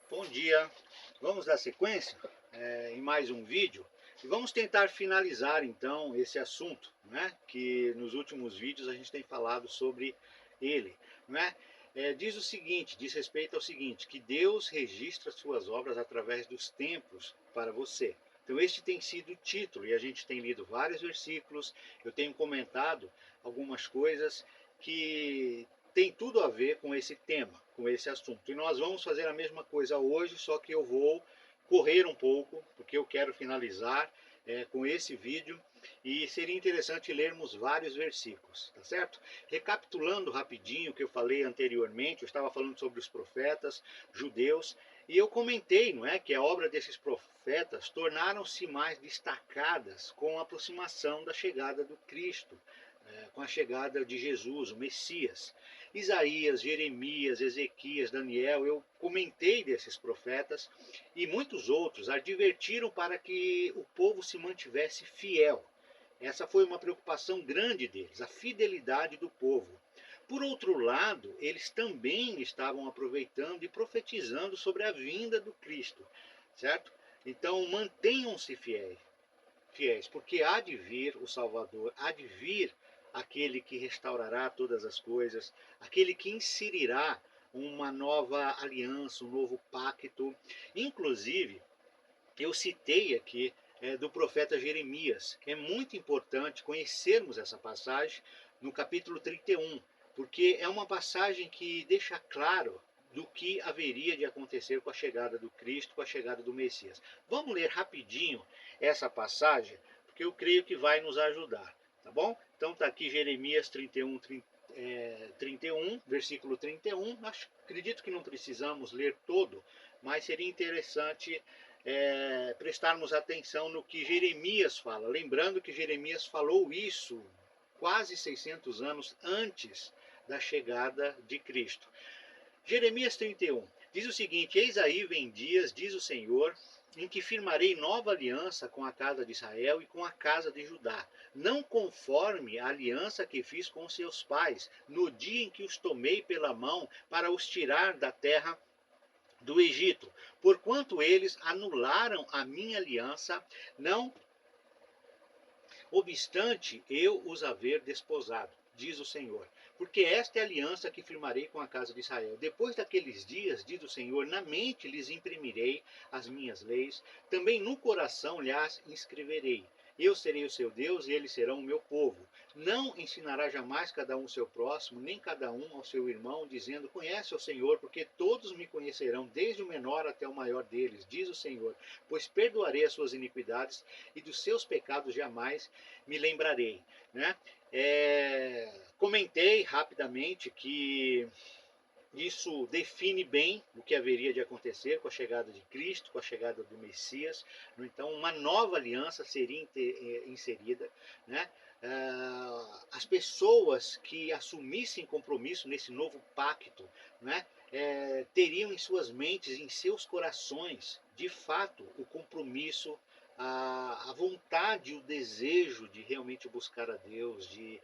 Bom dia, vamos dar sequência em mais um vídeo e vamos tentar finalizar então esse assunto, né, que nos últimos vídeos a gente tem falado sobre ele, né? Diz o seguinte, diz respeito ao seguinte, que Deus registra suas obras através dos tempos para você. Então este tem sido o título e a gente tem lido vários versículos, eu tenho comentado algumas coisas que tem tudo a ver com esse tema, com esse assunto. E nós vamos fazer a mesma coisa hoje, só que eu vou correr um pouco, porque eu quero finalizar com esse vídeo e seria interessante lermos vários versículos, tá certo? Recapitulando rapidinho o que eu falei anteriormente, eu estava falando sobre os profetas judeus e eu comentei, não é, que a obra desses profetas tornaram-se mais destacadas com a aproximação da chegada do Cristo, com a chegada de Jesus, o Messias. Isaías, Jeremias, Ezequias, Daniel, eu comentei desses profetas e muitos outros advertiram para que o povo se mantivesse fiel. Essa foi uma preocupação grande deles, a fidelidade do povo. Por outro lado, eles também estavam aproveitando e profetizando sobre a vinda do Cristo, certo? Então mantenham-se fiéis, porque há de vir o Salvador, há de vir aquele que restaurará todas as coisas, aquele que inserirá uma nova aliança, um novo pacto. Inclusive, eu citei aqui do profeta Jeremias. É muito importante conhecermos essa passagem no capítulo 31, porque é uma passagem que deixa claro do que haveria de acontecer com a chegada do Cristo, com a chegada do Messias. Vamos ler rapidinho essa passagem, porque eu creio que vai nos ajudar, tá bom? Então está aqui Jeremias 31, versículo 31. Acredito que não precisamos ler todo, mas seria interessante prestarmos atenção no que Jeremias fala. Lembrando que Jeremias falou isso quase 600 anos antes da chegada de Cristo. Jeremias 31 diz o seguinte: Eis aí vem dias, diz o Senhor, em que firmarei nova aliança com a casa de Israel e com a casa de Judá, não conforme a aliança que fiz com seus pais, no dia em que os tomei pela mão para os tirar da terra do Egito, porquanto eles anularam a minha aliança, não obstante eu os haver desposado, diz o Senhor. Porque esta é a aliança que firmarei com a casa de Israel. Depois daqueles dias, diz o Senhor, na mente lhes imprimirei as minhas leis, também no coração lhes inscreverei. Eu serei o seu Deus e eles serão o meu povo. Não ensinará jamais cada um ao seu próximo, nem cada um ao seu irmão, dizendo, conhece o Senhor, porque todos me conhecerão, desde o menor até o maior deles, diz o Senhor. Pois perdoarei as suas iniquidades e dos seus pecados jamais me lembrarei, né? Comentei rapidamente que isso define bem o que haveria de acontecer com a chegada de Cristo, com a chegada do Messias. Então, uma nova aliança seria inserida, né? As pessoas que assumissem compromisso nesse novo pacto, né? Teriam em suas mentes, em seus corações, de fato, o compromisso, a vontade, o desejo de realmente buscar a Deus, de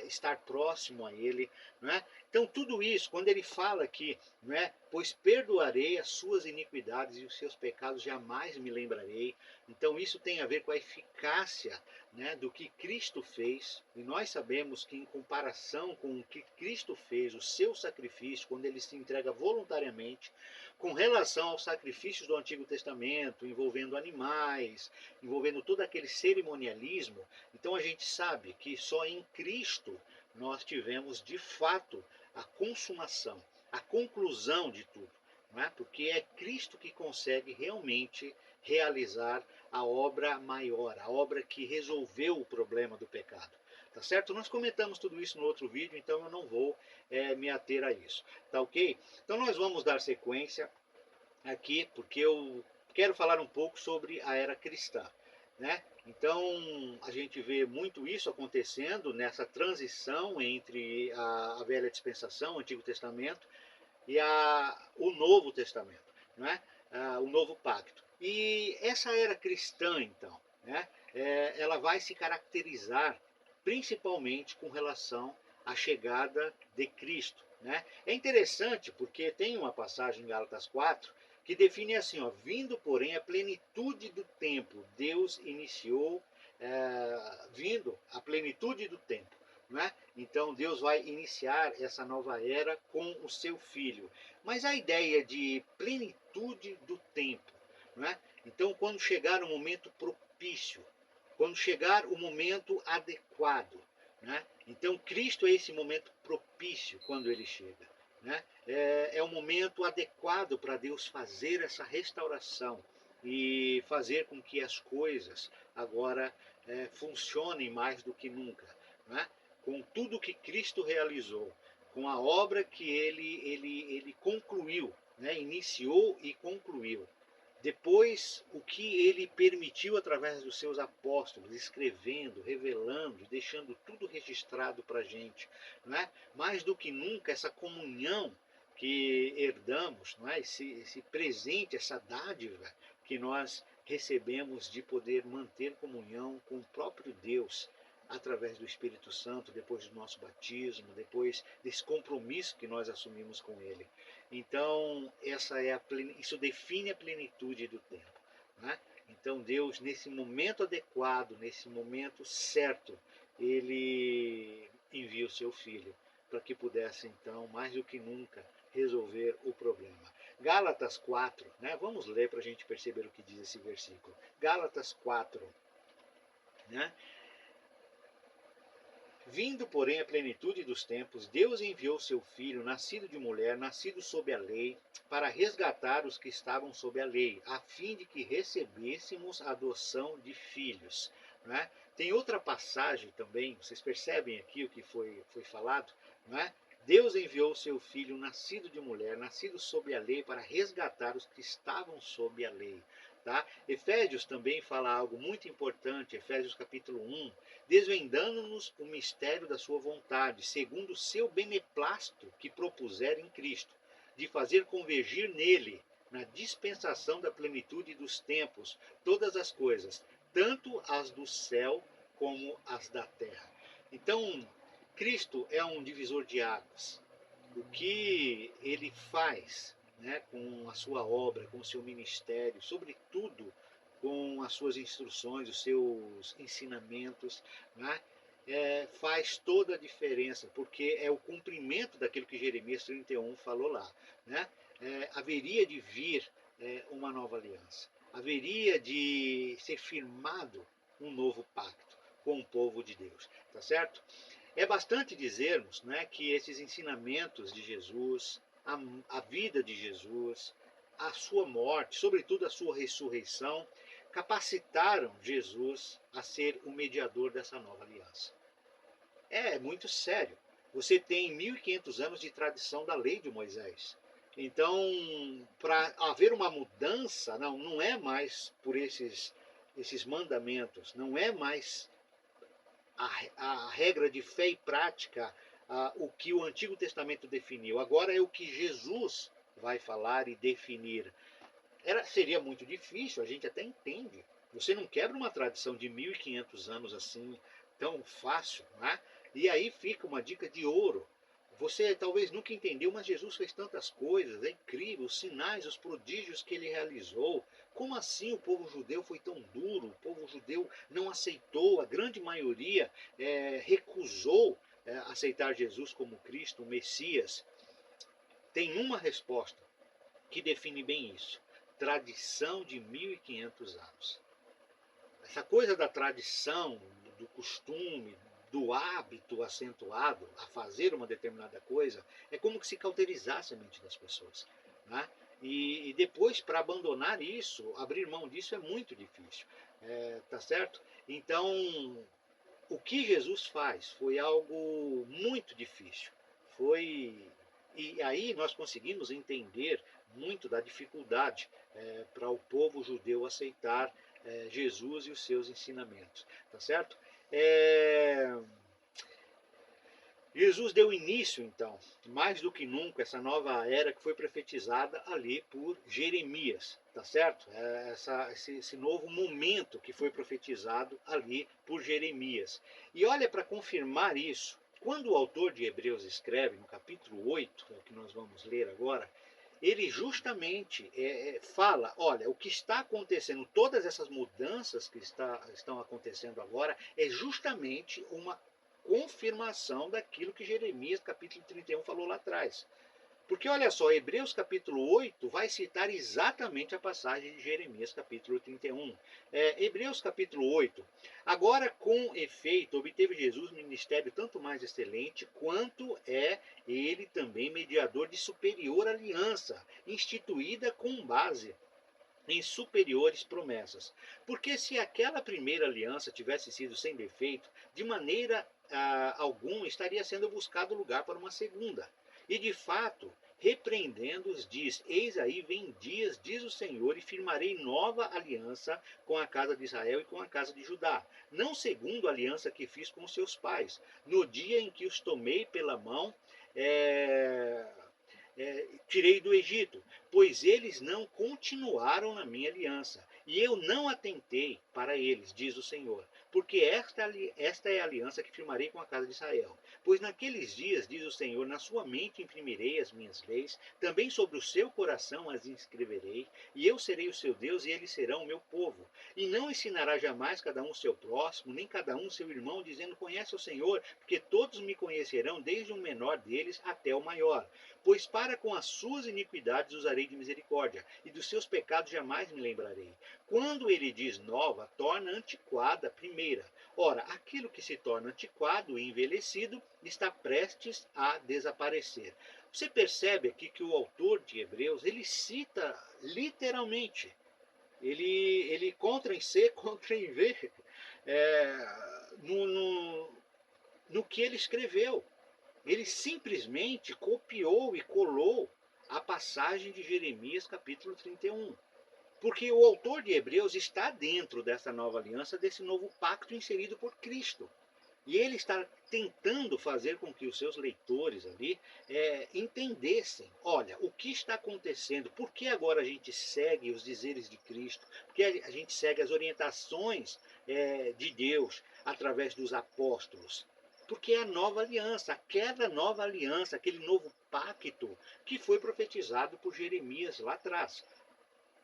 estar próximo a Ele, não é? Então tudo isso, quando ele fala aqui, não é? Pois perdoarei as suas iniquidades e os seus pecados jamais me lembrarei. Então isso tem a ver com a eficácia, né, do que Cristo fez. E nós sabemos que em comparação com o que Cristo fez, o seu sacrifício, quando ele se entrega voluntariamente, com relação aos sacrifícios do Antigo Testamento, envolvendo animais, envolvendo todo aquele cerimonialismo, então a gente sabe que só em Cristo nós tivemos de fato a consumação, a conclusão de tudo, não é? Porque é Cristo que consegue realmente realizar a obra maior, a obra que resolveu o problema do pecado. Tá certo? Nós comentamos tudo isso no outro vídeo, então eu não vou me ater a isso. Tá ok? Então nós vamos dar sequência aqui, porque eu quero falar um pouco sobre a era cristã, né? Então a gente vê muito isso acontecendo nessa transição entre a velha dispensação, o Antigo Testamento, e o Novo Testamento, né? O Novo Pacto. E essa era cristã, então, né? Ela vai se caracterizar principalmente com relação à chegada de Cristo. né? É interessante porque tem uma passagem em Gálatas 4 que define assim, ó, vindo porém a plenitude do tempo, Deus iniciou, vindo a plenitude do tempo, né? Então Deus vai iniciar essa nova era com o seu Filho. Mas a ideia de plenitude do tempo, né? Então quando chegar o momento propício, quando chegar o momento adequado, né? Então Cristo é esse momento propício quando ele chega, né? É o momento adequado para Deus fazer essa restauração e fazer com que as coisas agora funcionem mais do que nunca, né? Com tudo que Cristo realizou, com a obra que ele concluiu, né? Iniciou e concluiu. Depois, o que ele permitiu através dos seus apóstolos, escrevendo, revelando, deixando tudo registrado para a gente. Não é? Mais do que nunca, essa comunhão que herdamos, não é? esse presente, essa dádiva que nós recebemos de poder manter comunhão com o próprio Deus através do Espírito Santo, depois do nosso batismo, depois desse compromisso que nós assumimos com Ele. Então, isso define a plenitude do tempo, né? Então, Deus, nesse momento adequado, nesse momento certo, Ele envia o seu Filho para que pudesse, então, mais do que nunca, resolver o problema. Gálatas 4, né? Vamos ler para a gente perceber o que diz esse versículo. Gálatas 4, né? Vindo, porém, a plenitude dos tempos, Deus enviou seu Filho, nascido de mulher, nascido sob a lei, para resgatar os que estavam sob a lei, a fim de que recebêssemos a adoção de filhos. Né? Tem outra passagem também, vocês percebem aqui o que foi falado? Né? Deus enviou seu Filho, nascido de mulher, nascido sob a lei, para resgatar os que estavam sob a lei. Tá? Efésios também fala algo muito importante, Efésios capítulo 1, desvendando-nos o mistério da sua vontade, segundo o seu beneplácito que propuser em Cristo, de fazer convergir nele, na dispensação da plenitude dos tempos, todas as coisas, tanto as do céu como as da terra. Então, Cristo é um divisor de águas. O que ele faz, né, com a sua obra, com o seu ministério, sobretudo com as suas instruções, os seus ensinamentos, né, faz toda a diferença, porque é o cumprimento daquilo que Jeremias 31 falou lá. Né? Haveria de vir uma nova aliança, haveria de ser firmado um novo pacto com o povo de Deus, tá certo? É bastante dizermos, né, que esses ensinamentos de Jesus, a vida de Jesus, a sua morte, sobretudo a sua ressurreição, capacitaram Jesus a ser o mediador dessa nova aliança. É muito sério. Você tem 1500 anos de tradição da lei de Moisés. Então, para haver uma mudança, não é mais por esses mandamentos, não é mais a regra de fé e prática, o que o Antigo Testamento definiu. Agora é o que Jesus vai falar e definir. Seria muito difícil, a gente até entende. Você não quebra uma tradição de 1500 anos assim tão fácil, né? E aí fica uma dica de ouro. Você talvez nunca entendeu, mas Jesus fez tantas coisas, é incrível, os sinais, os prodígios que ele realizou. Como assim o povo judeu foi tão duro? O povo judeu não aceitou, a grande maioria recusou aceitar Jesus como Cristo, o Messias. Tem uma resposta que define bem isso: tradição de 1500 anos. Essa coisa da tradição, do costume, do hábito acentuado a fazer uma determinada coisa, é como que se cauterizasse a mente das pessoas. Né? E depois, para abandonar isso, abrir mão disso é muito difícil. Tá certo? Então, o que Jesus faz foi algo muito difícil. E aí nós conseguimos entender muito da dificuldade para o povo judeu aceitar Jesus e os seus ensinamentos, tá certo? Jesus deu início, então, mais do que nunca, essa nova era que foi profetizada ali por Jeremias, tá certo? Esse novo momento que foi profetizado ali por Jeremias. E olha, para confirmar isso, quando o autor de Hebreus escreve, no capítulo 8, é o que nós vamos ler agora, ele justamente fala, olha, o que está acontecendo, todas essas mudanças que estão acontecendo agora, é justamente uma confirmação daquilo que Jeremias capítulo 31 falou lá atrás. Porque olha só, Hebreus capítulo 8 vai citar exatamente a passagem de Jeremias capítulo 31. Hebreus capítulo 8. Agora, com efeito, obteve Jesus um ministério tanto mais excelente, quanto é ele também mediador de superior aliança, instituída com base em superiores promessas. Porque se aquela primeira aliança tivesse sido sem defeito, de maneira alguma estaria sendo buscado lugar para uma segunda. E de fato, repreendendo-os, diz: Eis aí vem dias, diz o Senhor, e firmarei nova aliança com a casa de Israel e com a casa de Judá, não segundo a aliança que fiz com seus pais, no dia em que os tomei pela mão, é, tirei do Egito, pois eles não continuaram na minha aliança, e eu não atentei para eles, diz o Senhor, porque esta é a aliança que firmarei com a casa de Israel. Pois naqueles dias, diz o Senhor, na sua mente imprimirei as minhas leis, também sobre o seu coração as inscreverei, e eu serei o seu Deus, e eles serão o meu povo. E não ensinará jamais cada um o seu próximo, nem cada um o seu irmão, dizendo: conhece o Senhor, porque todos me conhecerão, desde o menor deles até o maior. Pois para com as suas iniquidades usarei de misericórdia, e dos seus pecados jamais me lembrarei. Quando ele diz nova, torna antiquada a primeira. Ora, aquilo que se torna antiquado e envelhecido está prestes a desaparecer. Você percebe aqui que o autor de Hebreus, ele cita literalmente, ele contra em C, contra em V, é, no, no, no que ele escreveu. Ele simplesmente copiou e colou a passagem de Jeremias capítulo 31. Porque o autor de Hebreus está dentro dessa nova aliança, desse novo pacto inserido por Cristo. E ele está tentando fazer com que os seus leitores ali entendessem, olha, o que está acontecendo, por que agora a gente segue os dizeres de Cristo, porque a gente segue as orientações de Deus através dos apóstolos. Porque é a nova aliança, aquela nova aliança, aquele novo pacto que foi profetizado por Jeremias lá atrás.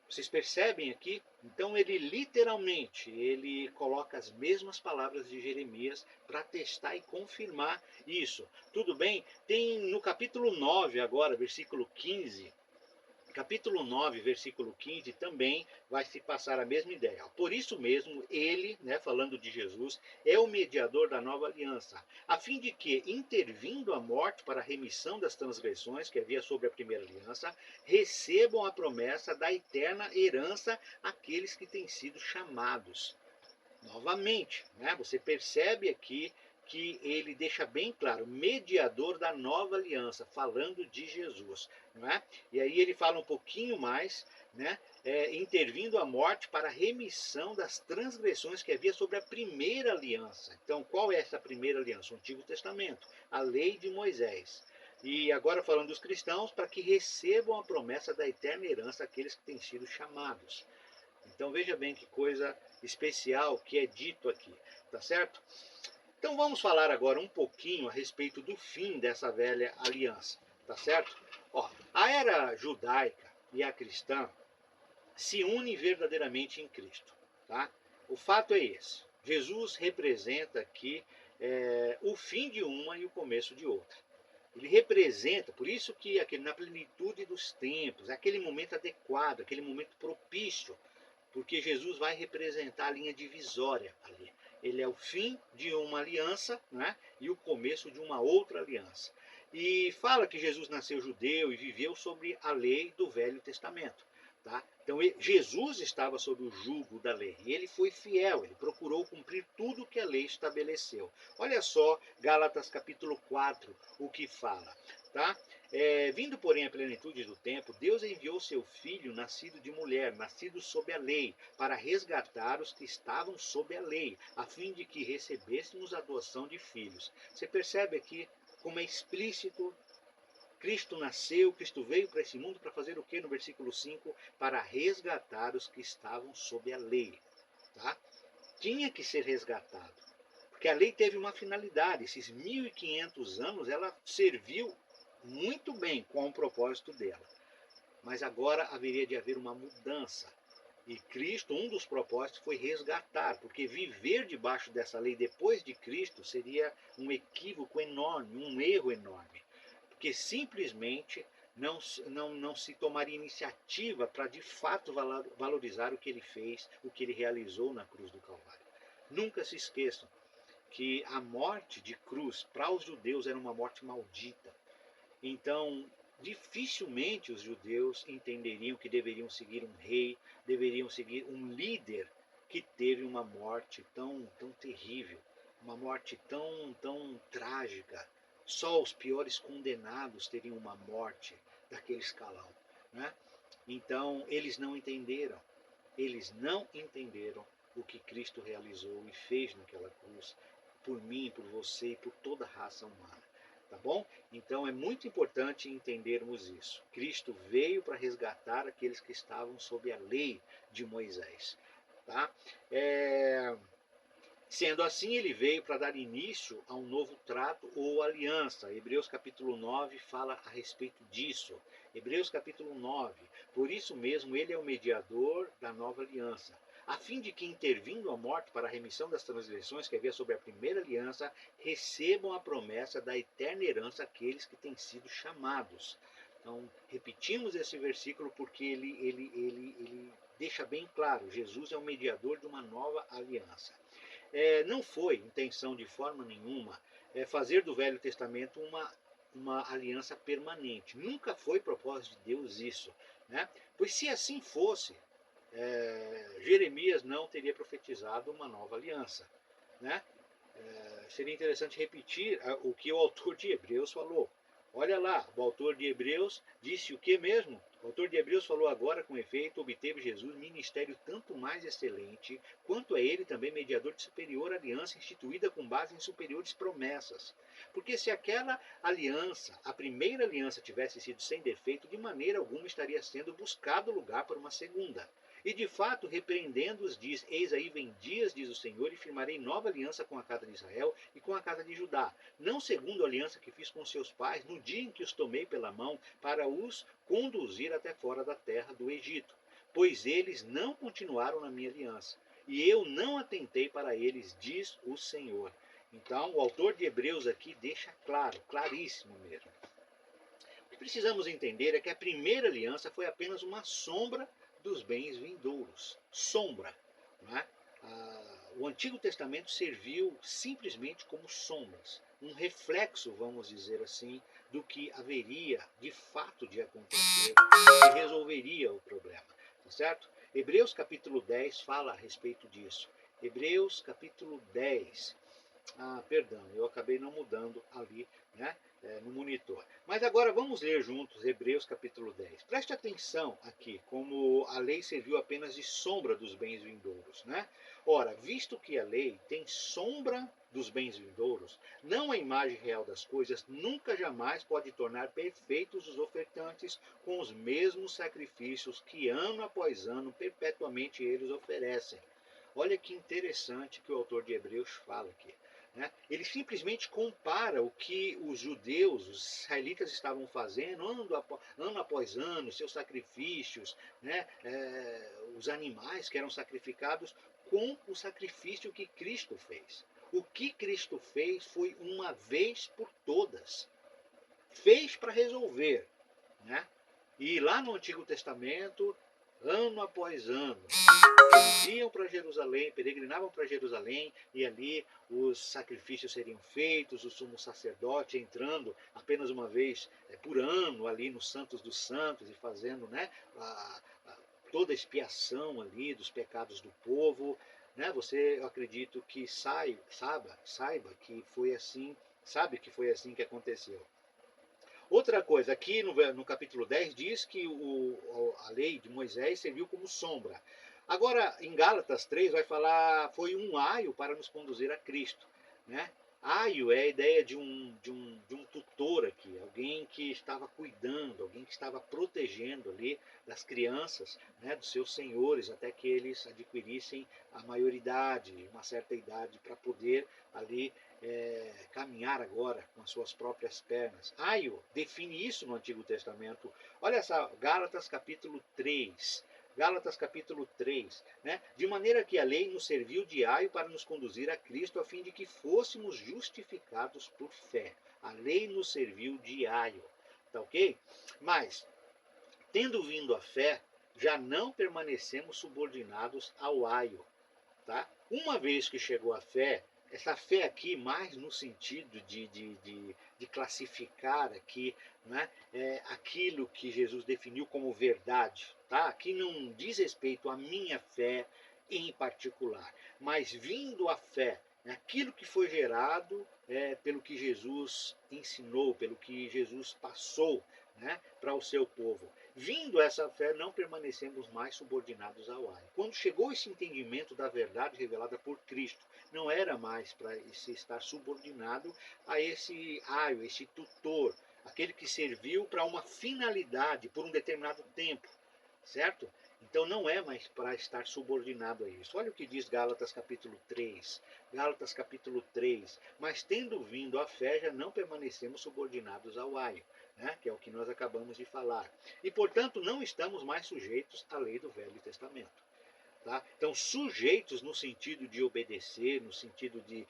Vocês percebem aqui? Então ele literalmente ele coloca as mesmas palavras de Jeremias para testar e confirmar isso. Tudo bem? Tem no capítulo 9 agora, versículo 15, capítulo 9, versículo 15, também vai se passar a mesma ideia. Por isso mesmo, ele, falando de Jesus, é o mediador da nova aliança, a fim de que, intervindo a morte para a remissão das transgressões que havia sobre a primeira aliança, recebam a promessa da eterna herança aqueles que têm sido chamados. Novamente, você percebe aqui que ele deixa bem claro, mediador da nova aliança, falando de Jesus. Não é? E aí ele fala um pouquinho mais, intervindo a morte para a remissão das transgressões que havia sobre a primeira aliança. Então, qual é essa primeira aliança? O Antigo Testamento, a lei de Moisés. E agora falando dos cristãos, para que recebam a promessa da eterna herança aqueles que têm sido chamados. Então veja bem que coisa especial que é dito aqui, tá certo? Então vamos falar agora um pouquinho a respeito do fim dessa velha aliança, tá certo? Ó, a era judaica e a cristã se unem verdadeiramente em Cristo, tá? O fato é esse. Jesus representa aqui o fim de uma e o começo de outra. Ele representa, por isso que na plenitude dos tempos, aquele momento adequado, aquele momento propício, porque Jesus vai representar a linha divisória ali. Ele é o fim de uma aliança, e o começo de uma outra aliança. E fala que Jesus nasceu judeu e viveu sobre a lei do Velho Testamento. Tá? Então Jesus estava sob o jugo da lei e ele foi fiel, ele procurou cumprir tudo que a lei estabeleceu. Olha só Gálatas capítulo 4, o que fala. Tá? Vindo, porém, a plenitude do tempo, Deus enviou seu Filho, nascido de mulher, nascido sob a lei, para resgatar os que estavam sob a lei, a fim de que recebêssemos a adoção de filhos. Você percebe aqui como é explícito. Cristo nasceu, Cristo veio para esse mundo para fazer o que no versículo 5? Para resgatar os que estavam sob a lei. Tá? Tinha que ser resgatado. Porque a lei teve uma finalidade, esses 1500 anos ela serviu muito bem com o propósito dela. Mas agora haveria de haver uma mudança. E Cristo, um dos propósitos foi resgatar, porque viver debaixo dessa lei depois de Cristo seria um equívoco enorme, um erro enorme. Porque simplesmente não se tomaria iniciativa para de fato valorizar o que ele fez, o que ele realizou na cruz do Calvário. Nunca se esqueçam que a morte de cruz para os judeus era uma morte maldita. Então, dificilmente os judeus entenderiam que deveriam seguir um rei, deveriam seguir um líder que teve uma morte tão terrível, uma morte tão trágica. Só os piores condenados teriam uma morte daquele escalão, né? Então, eles não entenderam o que Cristo realizou e fez naquela cruz, por mim, por você e por toda a raça humana. Tá bom? Então é muito importante entendermos isso. Cristo veio para resgatar aqueles que estavam sob a lei de Moisés. Tá? Sendo assim, ele veio para dar início a um novo trato ou aliança. Hebreus capítulo 9 fala a respeito disso. Hebreus capítulo 9. Por isso mesmo, ele é o mediador da nova aliança, a fim de que, intervindo a morte para a remissão das transgressões que havia sobre a primeira aliança, recebam a promessa da eterna herança aqueles que têm sido chamados. Então, repetimos esse versículo porque ele deixa bem claro, Jesus é o mediador de uma nova aliança. Não foi intenção de forma nenhuma fazer do Velho Testamento uma aliança permanente. Nunca foi propósito de Deus isso, né? Pois se assim fosse, Jeremias não teria profetizado uma nova aliança, né? Seria interessante repetir o que o autor de Hebreus falou. Olha lá, o autor de Hebreus disse o que mesmo? O autor de Hebreus falou: agora, com efeito, obteve Jesus ministério tanto mais excelente, quanto é ele também mediador de superior aliança, instituída com base em superiores promessas. Porque se aquela aliança, a primeira aliança, tivesse sido sem defeito, de maneira alguma estaria sendo buscado lugar para uma segunda. E de fato, repreendendo-os, diz: eis aí vem dias, diz o Senhor, e firmarei nova aliança com a casa de Israel e com a casa de Judá, não segundo a aliança que fiz com seus pais no dia em que os tomei pela mão para os conduzir até fora da terra do Egito, pois eles não continuaram na minha aliança, e eu não atentei para eles, diz o Senhor. Então, o autor de Hebreus aqui deixa claro, claríssimo mesmo. O que precisamos entender é que a primeira aliança foi apenas uma sombra dos bens vindouros. Sombra. Não é? O Antigo Testamento serviu simplesmente como sombras, um reflexo, vamos dizer assim, do que haveria de fato de acontecer e resolveria o problema. Tá certo? Hebreus capítulo 10 fala a respeito disso. Hebreus capítulo 10. Perdão, eu acabei não mudando ali, né, no monitor. Mas agora vamos ler juntos Hebreus capítulo 10. Preste atenção aqui, como a lei serviu apenas de sombra dos bens vindouros, né? Ora, visto que a lei tem sombra dos bens vindouros, não a imagem real das coisas, nunca jamais pode tornar perfeitos os ofertantes com os mesmos sacrifícios que ano após ano perpetuamente eles oferecem. Olha que interessante que o autor de Hebreus fala aqui. Né? Ele simplesmente compara o que os judeus, os israelitas estavam fazendo ano após ano, seus sacrifícios, né? Os animais que eram sacrificados, com o sacrifício que Cristo fez. O que Cristo fez foi uma vez por todas. Fez para resolver. Né? E lá no Antigo Testamento, ano após ano, eles iam para Jerusalém, peregrinavam para Jerusalém, e ali os sacrifícios seriam feitos, o sumo sacerdote entrando apenas uma vez por ano ali nos Santos dos Santos e fazendo, né, toda a expiação ali dos pecados do povo. Né? Você, eu acredito que saiba que foi assim, sabe que foi assim que aconteceu. Outra coisa, aqui no capítulo 10 diz que a lei de Moisés serviu como sombra. Agora, em Gálatas 3 vai falar, foi um aio para nos conduzir a Cristo. Né? Aio é a ideia de um tutor aqui, alguém que estava cuidando, alguém que estava protegendo ali das crianças, né, dos seus senhores, até que eles adquirissem a maioridade, uma certa idade, para poder ali caminhar agora com as suas próprias pernas. Aio define isso no Antigo Testamento. Olha só, Gálatas capítulo 3. Gálatas capítulo 3, né? De maneira que a lei nos serviu de aio para nos conduzir a Cristo, a fim de que fôssemos justificados por fé. A lei nos serviu de aio, tá ok? Mas, tendo vindo a fé, já não permanecemos subordinados ao aio, tá? Uma vez que chegou a fé, essa fé aqui, mais no sentido de classificar aqui, né, aquilo que Jesus definiu como verdade. Tá? Aqui não diz respeito à minha fé em particular, mas vindo a fé, né, aquilo que foi gerado pelo que Jesus ensinou, pelo que Jesus passou, né, para o seu povo. Vindo essa fé, não permanecemos mais subordinados ao aio. Quando chegou esse entendimento da verdade revelada por Cristo, não era mais para se estar subordinado a esse aio, esse tutor, aquele que serviu para uma finalidade por um determinado tempo, certo? Então não é mais para estar subordinado a isso. Olha o que diz Gálatas capítulo 3. Gálatas capítulo 3. Mas tendo vindo a fé, já não permanecemos subordinados ao aio, né? Que é o que nós acabamos de falar. E, portanto, não estamos mais sujeitos à lei do Velho Testamento. Tá? Então, sujeitos no sentido de obedecer, no sentido de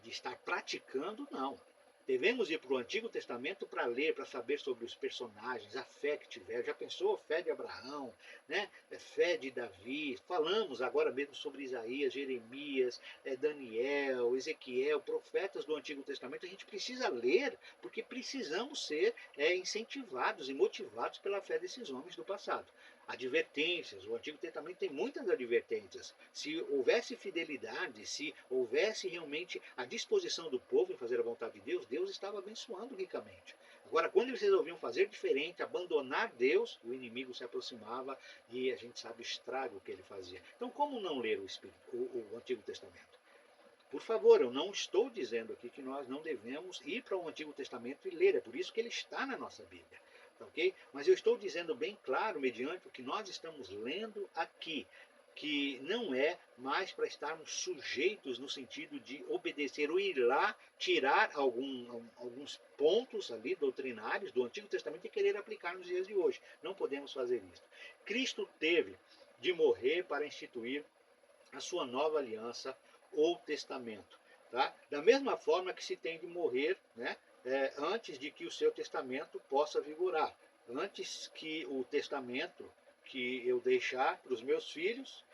estar praticando, não. Devemos ir para o Antigo Testamento para ler, para saber sobre os personagens, a fé que tiver. Já pensou a fé de Abraão, né? A fé de Davi? Falamos agora mesmo sobre Isaías, Jeremias, Daniel, Ezequiel, profetas do Antigo Testamento. A gente precisa ler, porque precisamos ser incentivados e motivados pela fé desses homens do passado. Advertências, o Antigo Testamento tem muitas advertências. Se houvesse fidelidade, se houvesse realmente a disposição do povo em fazer a vontade de Deus, Deus estava abençoando ricamente. Agora, quando eles resolviam fazer diferente, abandonar Deus, o inimigo se aproximava e a gente sabe o estrago que ele fazia. Então, como não ler o Antigo Testamento? Por favor, eu não estou dizendo aqui que nós não devemos ir para o Antigo Testamento e ler, é por isso que ele está na nossa Bíblia. Ok? Mas eu estou dizendo bem claro, mediante o que nós estamos lendo aqui, que não é mais para estarmos sujeitos no sentido de obedecer ou ir lá tirar alguns pontos ali doutrinários do Antigo Testamento e querer aplicar nos dias de hoje. Não podemos fazer isso. Cristo teve de morrer para instituir a sua nova aliança ou testamento. Tá? Da mesma forma que se tem de morrer, né, antes de que o seu testamento possa vigorar. Antes que o testamento que eu deixar para os meus filhos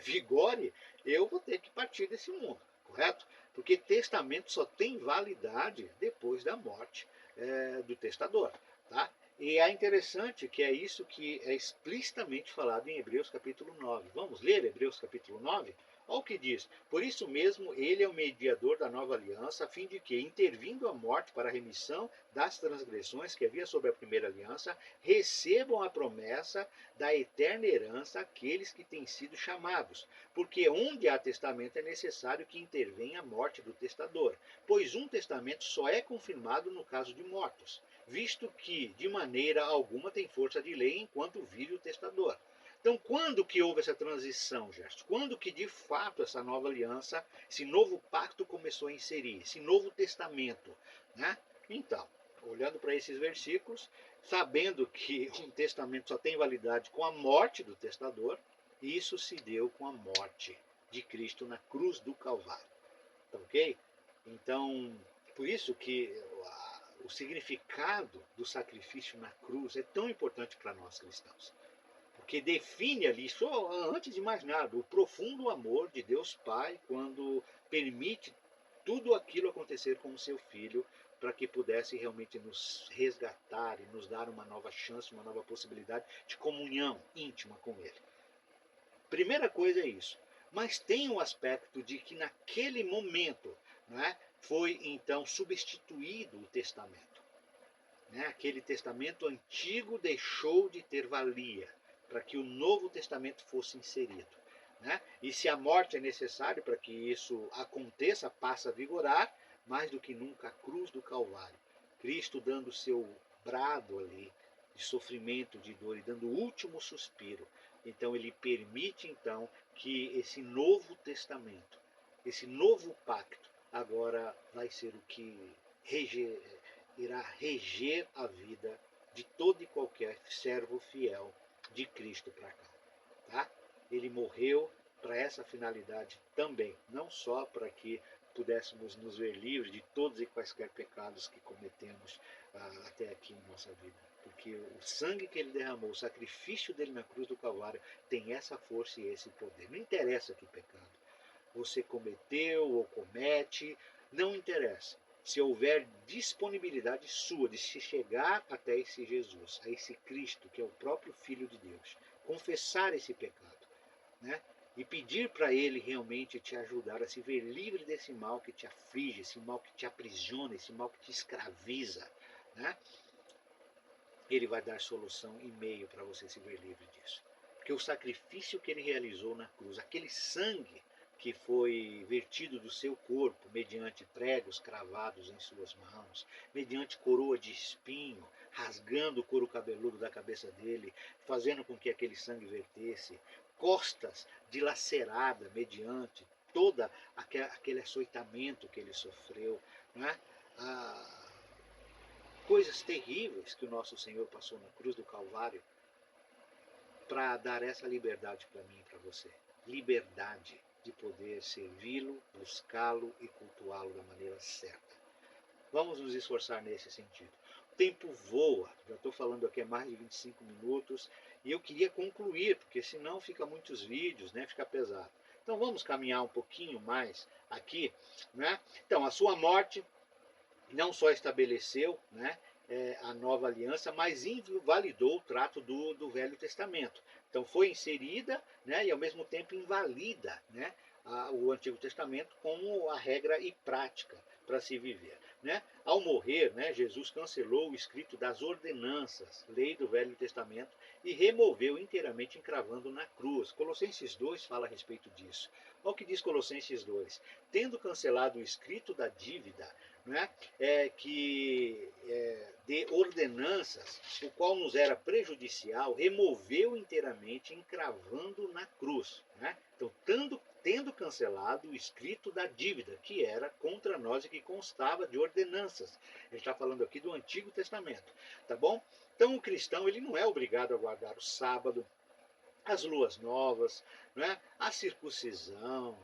vigore, eu vou ter que partir desse mundo, correto? Porque testamento só tem validade depois da morte do testador. Tá? E é interessante que é isso que é explicitamente falado em Hebreus capítulo 9. Vamos ler Hebreus capítulo 9? Olha o que diz. Por isso mesmo, ele é o mediador da nova aliança, a fim de que, intervindo a morte para a remissão das transgressões que havia sobre a primeira aliança, recebam a promessa da eterna herança aqueles que têm sido chamados. Porque onde há testamento é necessário que intervenha a morte do testador, pois um testamento só é confirmado no caso de mortos, visto que de maneira alguma tem força de lei enquanto vive o testador. Então, quando que houve essa transição, Gerson? Quando que, de fato, essa nova aliança, esse novo pacto começou a inserir, esse novo testamento, né? Então, olhando para esses versículos, sabendo que um testamento só tem validade com a morte do testador, isso se deu com a morte de Cristo na cruz do Calvário. Tá ok? Então, por isso que o significado do sacrifício na cruz é tão importante para nós cristãos. Porque define ali, só antes de mais nada, o profundo amor de Deus Pai quando permite tudo aquilo acontecer com o seu Filho para que pudesse realmente nos resgatar e nos dar uma nova chance, uma nova possibilidade de comunhão íntima com Ele. Primeira coisa é isso. Mas tem o aspecto de que naquele momento, né, foi então substituído o testamento. Né? Aquele testamento antigo deixou de ter valia para que o Novo Testamento fosse inserido. Né? E se a morte é necessária para que isso aconteça, passa a vigorar, mais do que nunca, a cruz do Calvário. Cristo dando o seu brado ali, de sofrimento, de dor, e dando o último suspiro. Então ele permite então que esse novo testamento, esse novo pacto, agora vai ser o que irá reger a vida de todo e qualquer servo fiel de Cristo para cá. Tá? Ele morreu para essa finalidade também, não só para que pudéssemos nos ver livres de todos e quaisquer pecados que cometemos até aqui em nossa vida. Porque o sangue que ele derramou, o sacrifício dele na cruz do Calvário, tem essa força e esse poder. Não interessa que pecado você cometeu ou comete, não interessa. Se houver disponibilidade sua de se chegar até esse Jesus, a esse Cristo, que é o próprio Filho de Deus, confessar esse pecado, né? E pedir para ele realmente te ajudar a se ver livre desse mal que te aflige, esse mal que te aprisiona, esse mal que te escraviza, né? Ele vai dar solução e meio para você se ver livre disso. Porque o sacrifício que ele realizou na cruz, aquele sangue que foi vertido do seu corpo mediante pregos cravados em suas mãos, mediante coroa de espinho, rasgando o couro cabeludo da cabeça dele, fazendo com que aquele sangue vertesse, costas dilacerada mediante todo aquele açoitamento que ele sofreu, né? Coisas terríveis que o nosso Senhor passou na cruz do Calvário para dar essa liberdade para mim e para você. Liberdade de poder servi-lo, buscá-lo e cultuá-lo da maneira certa. Vamos nos esforçar nesse sentido. O tempo voa, já estou falando aqui há mais de 25 minutos e eu queria concluir, porque senão fica muitos vídeos, né? Fica pesado. Então vamos caminhar um pouquinho mais aqui, né? Então, a sua morte não só estabeleceu, né, a nova aliança, mas invalidou o trato do Velho Testamento. Então foi inserida, né, e ao mesmo tempo invalida, né, o Antigo Testamento como a regra e prática para se viver. Né? Ao morrer, né, Jesus cancelou o escrito das ordenanças, lei do Velho Testamento, e removeu inteiramente encravando na cruz. Colossenses 2 fala a respeito disso. Olha o que diz Colossenses 2. Tendo cancelado o escrito da dívida, né, de ordenanças, o qual nos era prejudicial, removeu inteiramente, encravando na cruz. Né? Então, tendo cancelado o escrito da dívida, que era contra nós e que constava de ordenanças. Ele está falando aqui do Antigo Testamento, tá bom? Então, o cristão ele não é obrigado a guardar o sábado, as luas novas, né? A circuncisão.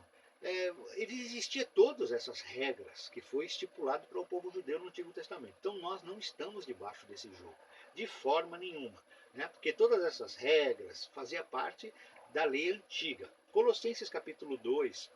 Existia todas essas regras que foi estipulado para o povo judeu no Antigo Testamento. Então nós não estamos debaixo desse jogo, de forma nenhuma, né? Porque todas essas regras faziam parte da lei antiga. Colossenses capítulo 2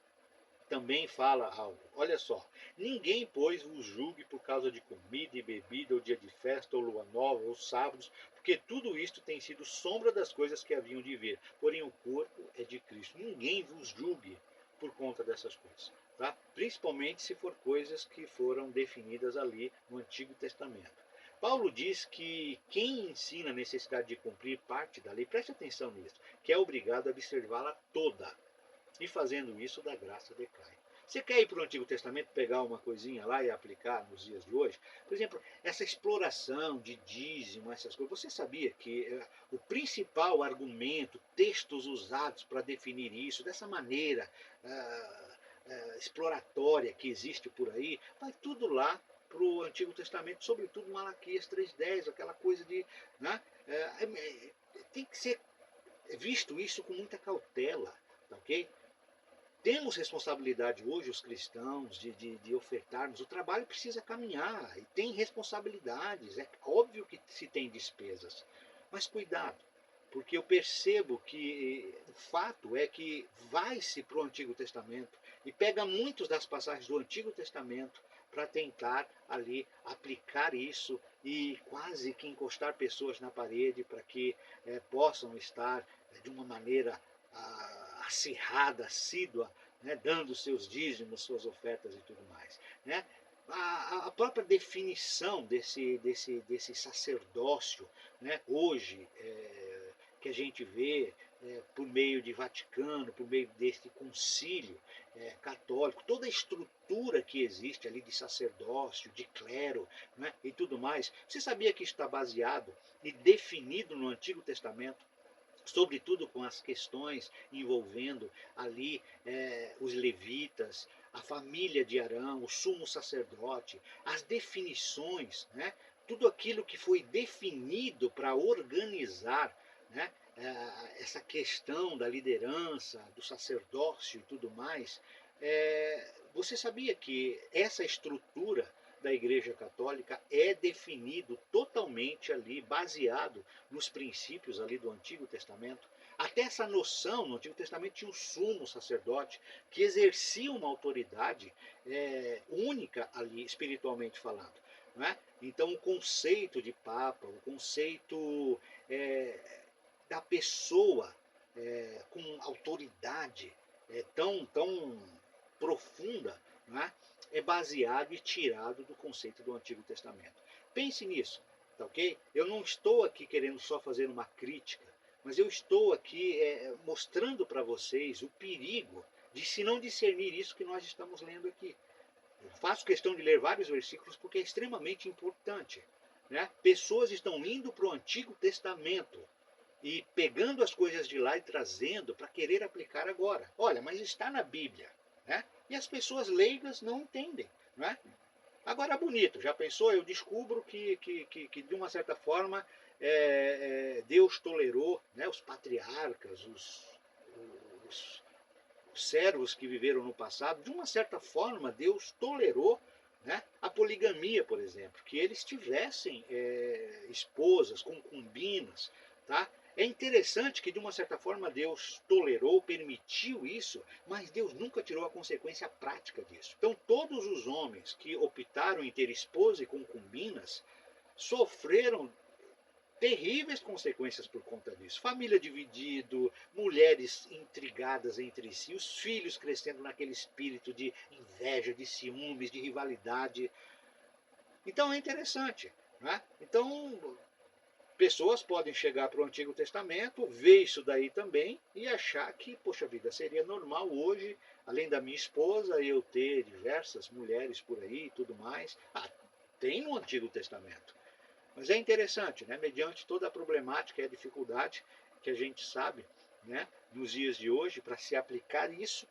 também fala algo. Olha só. Ninguém, pois, vos julgue por causa de comida e bebida, ou dia de festa, ou lua nova, ou sábados, porque tudo isto tem sido sombra das coisas que haviam de vir. Porém, o corpo é de Cristo. Ninguém vos julgue por conta dessas coisas. Tá? Principalmente se for coisas que foram definidas ali no Antigo Testamento. Paulo diz que quem ensina a necessidade de cumprir parte da lei, preste atenção nisso, que é obrigado a observá-la toda. E fazendo isso, da graça decai. Você quer ir para o Antigo Testamento, pegar uma coisinha lá e aplicar nos dias de hoje? Por exemplo, essa exploração de dízimo, essas coisas. Você sabia que o principal argumento, textos usados para definir isso, dessa maneira exploratória que existe por aí, vai tudo lá para o Antigo Testamento, sobretudo Malaquias 3,10, aquela coisa de... Né, tem que ser visto isso com muita cautela, tá ok? Temos responsabilidade hoje, os cristãos, de ofertarmos. O trabalho precisa caminhar e tem responsabilidades. É óbvio que se tem despesas, mas cuidado, porque eu percebo que o fato é que vai-se para o Antigo Testamento e pega muitas das passagens do Antigo Testamento para tentar ali aplicar isso e quase que encostar pessoas na parede para que possam estar de uma maneira acirrada, assídua, né, dando seus dízimos, suas ofertas e tudo mais. Né? A própria definição desse sacerdócio, né, hoje, que a gente vê por meio de Vaticano, por meio deste concílio católico, toda a estrutura que existe ali de sacerdócio, de clero, né, e tudo mais. Você sabia que isso está baseado e definido no Antigo Testamento? Sobretudo com as questões envolvendo ali os levitas, a família de Arão, o sumo sacerdote, as definições, né? Tudo aquilo que foi definido para organizar, né? Essa questão da liderança, do sacerdócio e tudo mais. Você sabia que essa estrutura da Igreja Católica é definido totalmente ali, baseado nos princípios ali do Antigo Testamento? Até essa noção, no Antigo Testamento tinha um sumo sacerdote que exercia uma autoridade única ali, espiritualmente falando. Não é? Então o conceito de Papa, o conceito da pessoa com autoridade tão profunda, não é baseado e tirado do conceito do Antigo Testamento. Pense nisso, tá ok? Eu não estou aqui querendo só fazer uma crítica, mas eu estou aqui mostrando para vocês o perigo de se não discernir isso que nós estamos lendo aqui. Eu faço questão de ler vários versículos porque é extremamente importante. Né? Pessoas estão indo para o Antigo Testamento e pegando as coisas de lá e trazendo para querer aplicar agora. Olha, mas está na Bíblia. Né? E as pessoas leigas não entendem. Né? Agora, bonito, já pensou? Eu descubro que de uma certa forma, Deus tolerou, né, os patriarcas, os servos que viveram no passado. De uma certa forma, Deus tolerou, né, a poligamia, por exemplo, que eles tivessem esposas, concubinas. Tá? É interessante que, de uma certa forma, Deus tolerou, permitiu isso, mas Deus nunca tirou a consequência prática disso. Então, todos os homens que optaram em ter esposa e concubinas sofreram terríveis consequências por conta disso. Família dividida, mulheres intrigadas entre si, os filhos crescendo naquele espírito de inveja, de ciúmes, de rivalidade. Então, é interessante. Né? Então, pessoas podem chegar para o Antigo Testamento, ver isso daí também e achar que, poxa vida, seria normal hoje, além da minha esposa, eu ter diversas mulheres por aí e tudo mais. Tem no Antigo Testamento. Mas é interessante, né? Mediante toda a problemática e a dificuldade que a gente sabe, né, nos dias de hoje, para se aplicar isso,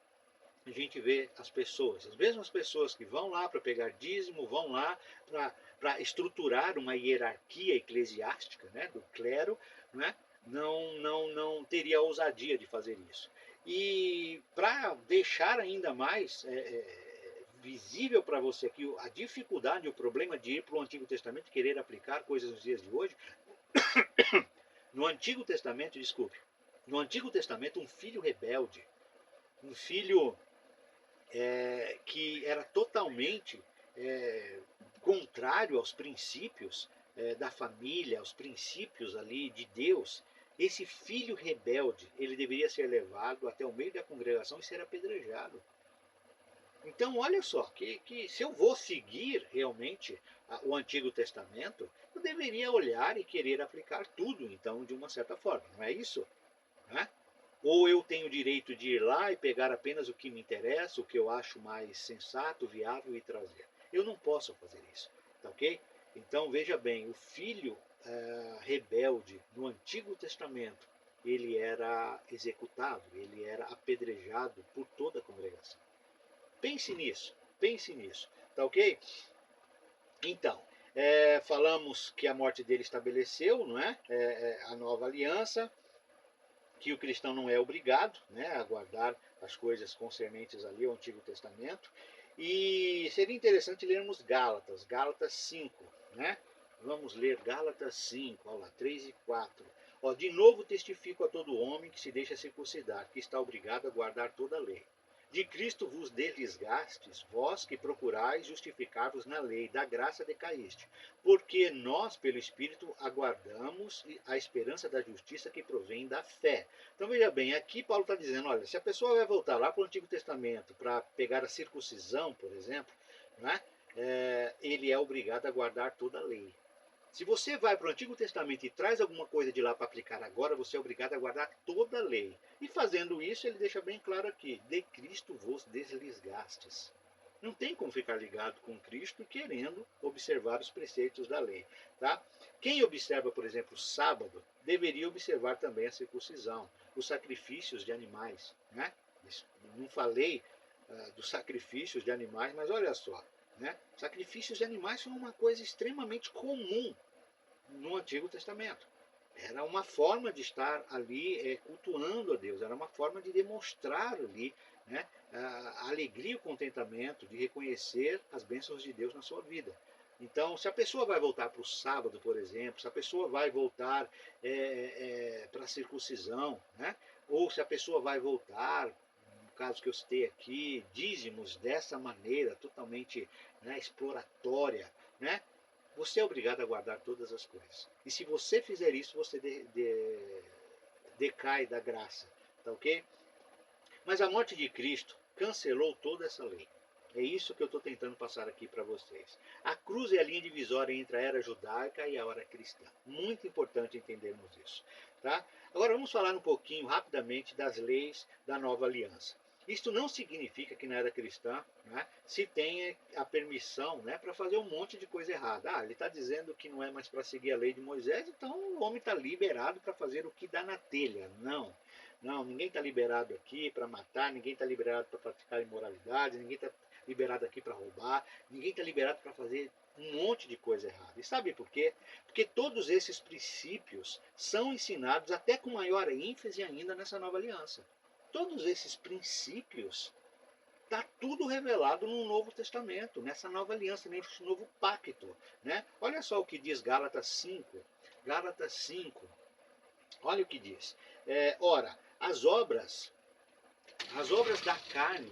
a gente vê as pessoas, as mesmas pessoas que vão lá para pegar dízimo, vão lá para estruturar uma hierarquia eclesiástica, né, do clero, né, não teria a ousadia de fazer isso. E para deixar ainda mais visível para você aqui a dificuldade, o problema de ir para o Antigo Testamento e querer aplicar coisas nos dias de hoje, no Antigo Testamento, desculpe, no Antigo Testamento um filho rebelde, um filho que era totalmente contrário aos princípios da família, aos princípios ali de Deus, esse filho rebelde, ele deveria ser levado até o meio da congregação e ser apedrejado. Então, olha só, que se eu vou seguir realmente o Antigo Testamento, eu deveria olhar e querer aplicar tudo, então, de uma certa forma, não é isso? Né? Ou eu tenho o direito de ir lá e pegar apenas o que me interessa, o que eu acho mais sensato, viável e trazer. Eu não posso fazer isso, tá ok? Então veja bem, o filho rebelde no Antigo Testamento, ele era executado, ele era apedrejado por toda a congregação. Pense nisso, tá ok? Então, falamos que a morte dele estabeleceu, não é? A nova aliança, que o cristão não é obrigado, né, a guardar as coisas concernentes ali ao Antigo Testamento. E seria interessante lermos Gálatas, Gálatas 5, né? Vamos ler Gálatas 5, olha lá, 3 e 4. Ó, de novo testifico a todo homem que se deixa circuncidar, que está obrigado a guardar toda a lei. De Cristo vos desgastes, vós que procurais justificar-vos na lei, da graça decaíste. Porque nós, pelo Espírito, aguardamos a esperança da justiça que provém da fé. Então veja bem, aqui Paulo está dizendo, olha, se a pessoa vai voltar lá para o Antigo Testamento para pegar a circuncisão, por exemplo, né, ele é obrigado a guardar toda a lei. Se você vai para o Antigo Testamento e traz alguma coisa de lá para aplicar agora, você é obrigado a guardar toda a lei. E fazendo isso, ele deixa bem claro aqui: de Cristo vos desligastes. Não tem como ficar ligado com Cristo querendo observar os preceitos da lei. Tá? Quem observa, por exemplo, o sábado, deveria observar também a circuncisão, os sacrifícios de animais. Né? Não falei dos sacrifícios de animais, mas olha só. Né? Sacrifícios de animais são uma coisa extremamente comum no Antigo Testamento. Era uma forma de estar ali cultuando a Deus, era uma forma de demonstrar ali, né, a alegria e o contentamento de reconhecer as bênçãos de Deus na sua vida. Então, se a pessoa vai voltar para o sábado, por exemplo, se a pessoa vai voltar para a circuncisão, né, ou se a pessoa vai voltar, no caso que eu citei aqui, dízimos dessa maneira totalmente, né, exploratória, né, você é obrigado a guardar todas as coisas. E se você fizer isso, você decai da graça. Tá ok? Mas a morte de Cristo cancelou toda essa lei. É isso que eu estou tentando passar aqui para vocês. A cruz é a linha divisória entre a era judaica e a era cristã. Muito importante entendermos isso. Tá? Agora vamos falar um pouquinho rapidamente das leis da nova aliança. Isto não significa que na era cristã, né, se tenha a permissão, né, para fazer um monte de coisa errada. Ele está dizendo que não é mais para seguir a lei de Moisés, então o homem está liberado para fazer o que dá na telha. Não. Não, ninguém está liberado aqui para matar, ninguém está liberado para praticar imoralidade, ninguém está liberado aqui para roubar, ninguém está liberado para fazer um monte de coisa errada. E sabe por quê? Porque todos esses princípios são ensinados até com maior ênfase ainda nessa nova aliança. Todos esses princípios está tudo revelado no Novo Testamento, nessa nova aliança, nesse novo pacto. Né? Olha só o que diz Gálatas 5. Gálatas 5. Olha o que diz. Ora, as obras da carne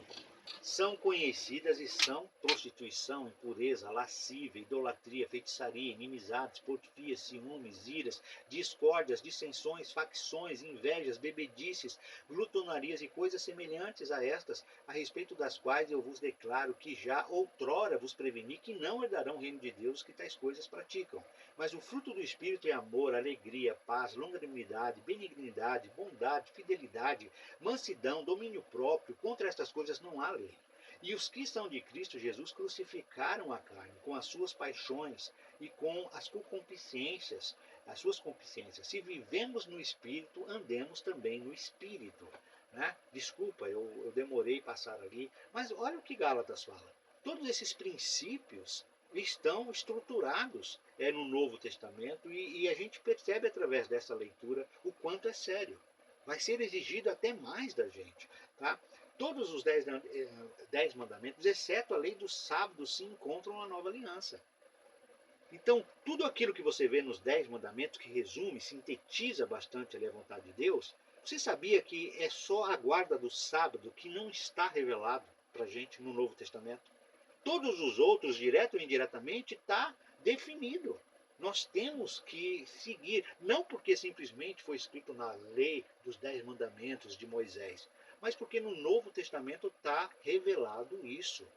são conhecidas e são prostituição, impureza, lascívia, idolatria, feitiçaria, inimizades, porfias, ciúmes, iras, discórdias, dissensões, facções, invejas, bebedices, glutonarias e coisas semelhantes a estas, a respeito das quais eu vos declaro que já outrora vos preveni que não herdarão o reino de Deus que tais coisas praticam. Mas o fruto do Espírito é amor, alegria, paz, longanimidade, benignidade, bondade, fidelidade, mansidão, domínio próprio. Contra estas coisas não há lei. E os que são de Cristo Jesus crucificaram a carne com as suas paixões e com as concupiscências, as suas concupiscências. Se vivemos no Espírito, andemos também no Espírito. Né? Desculpa, eu demorei passar ali, mas olha o que Gálatas fala. Todos esses princípios estão estruturados no Novo Testamento e a gente percebe através dessa leitura o quanto é sério. Vai ser exigido até mais da gente. Tá? Todos os 10 mandamentos, exceto a lei do sábado, se encontram na nova aliança. Então, tudo aquilo que você vê nos 10 mandamentos, que resume, sintetiza bastante ali a vontade de Deus, você sabia que é só a guarda do sábado que não está revelado para a gente no Novo Testamento? Todos os outros, direto ou indiretamente, está definido. Nós temos que seguir, não porque simplesmente foi escrito na lei dos 10 mandamentos de Moisés, mas porque no Novo Testamento está revelado isso.